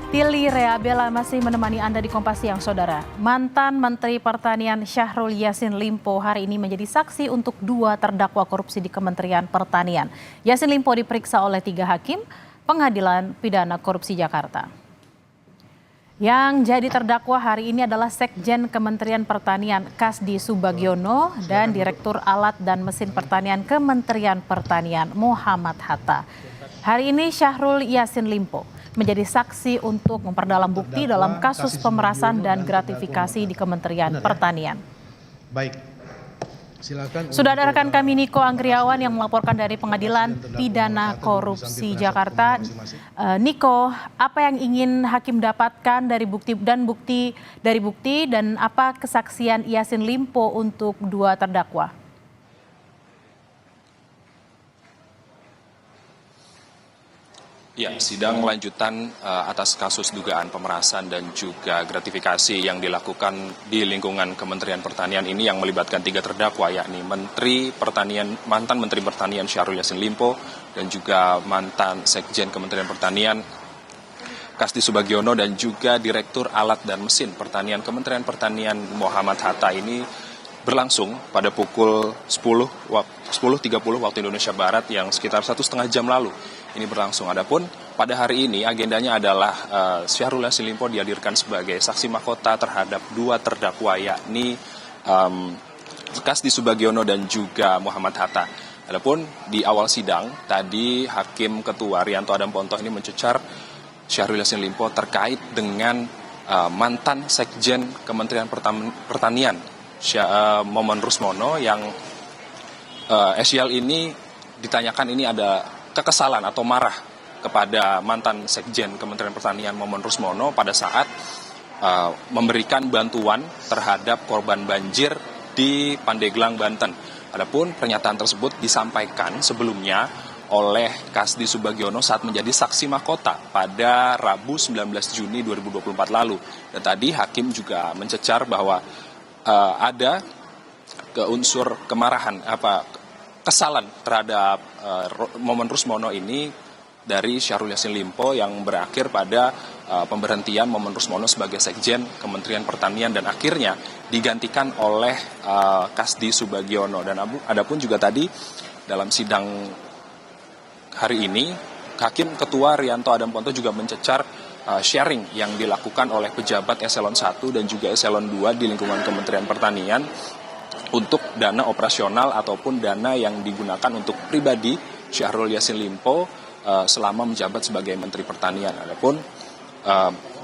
Tili Rea Bella masih menemani Anda di Kompas Siang, Saudara. Mantan Menteri Pertanian Syahrul Yassin Limpo hari ini menjadi saksi untuk 2 terdakwa korupsi di Kementerian Pertanian. Yassin Limpo diperiksa oleh 3 hakim Pengadilan Pidana Korupsi Jakarta. Yang jadi terdakwa hari ini adalah Sekjen Kementerian Pertanian Kasdi Subagiono dan Direktur Alat dan Mesin Pertanian Kementerian Pertanian Muhammad Hatta. Hari ini Syahrul Yassin Limpo menjadi saksi untuk memperdalam bukti dalam kasus pemerasan dan gratifikasi di Kementerian Pertanian. Baik, silakan. Sudah ada rekan kami Niko Anggriawan yang melaporkan dari Pengadilan Pidana Korupsi Jakarta. Niko, apa yang ingin hakim dapatkan dari bukti dan apa kesaksian Yassin Limpo untuk 2 terdakwa? Ya, sidang lanjutan atas kasus dugaan pemerasan dan juga gratifikasi yang dilakukan di lingkungan Kementerian Pertanian ini yang melibatkan 3 terdakwa, yakni mantan Menteri Pertanian Syahrul Yassin Limpo dan juga mantan Sekjen Kementerian Pertanian Kasdi Subagiono dan juga Direktur Alat dan Mesin Pertanian Kementerian Pertanian Muhammad Hatta ini berlangsung pada pukul 10.30 waktu Indonesia Barat yang sekitar 1,5 jam lalu ini berlangsung. Adapun pada hari ini agendanya adalah Syahrul Yassin Limpo dihadirkan sebagai saksi mahkota terhadap 2 terdakwa, yakni Kasdi Subagiono dan juga Muhammad Hatta. Adapun di awal sidang tadi Hakim Ketua Rianto Adamponto ini mencecar Syahrul Yassin Limpo terkait dengan mantan Sekjen Kementerian Pertanian Momon Rusmono yang SYL ini ditanyakan ini ada kekesalan atau marah kepada mantan Sekjen Kementerian Pertanian Momon Rusmono pada saat memberikan bantuan terhadap korban banjir di Pandeglang, Banten. Adapun pernyataan tersebut disampaikan sebelumnya oleh Kasdi Subagiono saat menjadi saksi mahkota pada Rabu 19 Juni 2024 lalu. Dan tadi hakim juga mencecar bahwa ada unsur kemarahan kesalan terhadap Momon Rusmono ini dari Syahrul Yassin Limpo yang berakhir pada pemberhentian Momon Rusmono sebagai Sekjen Kementerian Pertanian dan akhirnya digantikan oleh Kasdi Subagiono. Dan adapun juga tadi dalam sidang hari ini Hakim Ketua Rianto Adamponto juga mencecar sharing yang dilakukan oleh pejabat eselon 1 dan juga eselon 2 di lingkungan Kementerian Pertanian untuk dana operasional ataupun dana yang digunakan untuk pribadi Syahrul Yassin Limpo selama menjabat sebagai Menteri Pertanian. Adapun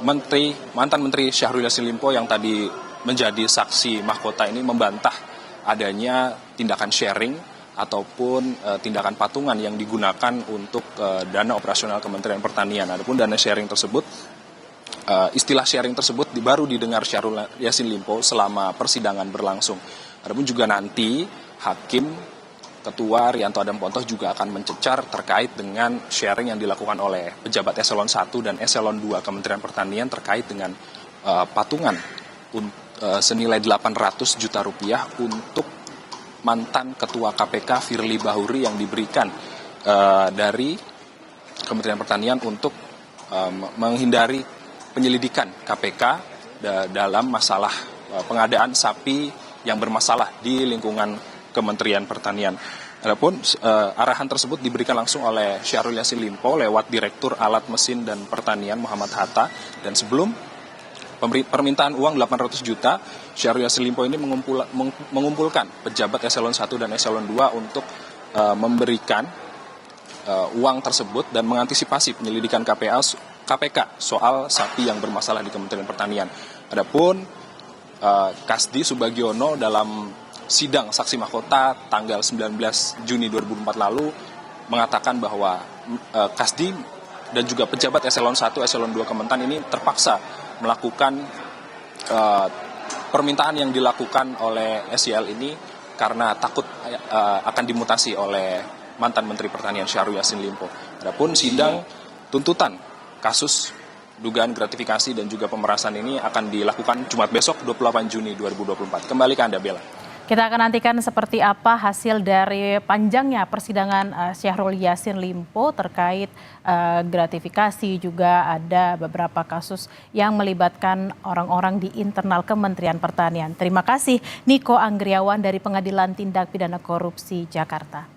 mantan Menteri Syahrul Yassin Limpo yang tadi menjadi saksi mahkota ini membantah adanya tindakan sharing ataupun tindakan patungan yang digunakan untuk dana operasional Kementerian Pertanian. Adapun dana sharing tersebut, istilah sharing tersebut baru didengar Syahrul Yassin Limpo selama persidangan berlangsung. Adapun juga nanti Hakim Ketua Rianto Adamponto juga akan mencecar terkait dengan sharing yang dilakukan oleh pejabat eselon 1 dan eselon 2 Kementerian Pertanian terkait dengan patungan senilai 800 juta rupiah untuk mantan Ketua KPK Firly Bahuri yang diberikan dari Kementerian Pertanian untuk menghindari penyelidikan KPK dalam masalah pengadaan sapi yang bermasalah di lingkungan Kementerian Pertanian. Adapun arahan tersebut diberikan langsung oleh Syahrul Yassin Limpo lewat Direktur Alat Mesin dan Pertanian Muhammad Hatta, dan sebelum permintaan uang 800 juta, Syahrul Yassin Limpo ini mengumpulkan pejabat eselon 1 dan eselon 2 untuk memberikan uang tersebut dan mengantisipasi penyelidikan KPK soal sapi yang bermasalah di Kementerian Pertanian. Adapun Kasdi Subagiono dalam sidang saksi mahkota tanggal 19 Juni 2004 lalu mengatakan bahwa Kasdi dan juga pejabat eselon 1, eselon 2 Kementan ini terpaksa melakukan permintaan yang dilakukan oleh SYL ini karena takut akan dimutasi oleh mantan Menteri Pertanian Syahrul Yassin Limpo. Adapun sidang tuntutan kasus dugaan gratifikasi dan juga pemerasan ini akan dilakukan Jumat besok 28 Juni 2024. Kembali ke Anda, Bella. Kita akan nantikan seperti apa hasil dari panjangnya persidangan Syahrul Yassin Limpo terkait gratifikasi, juga ada beberapa kasus yang melibatkan orang-orang di internal Kementerian Pertanian. Terima kasih Niko Anggriawan dari Pengadilan Tindak Pidana Korupsi Jakarta.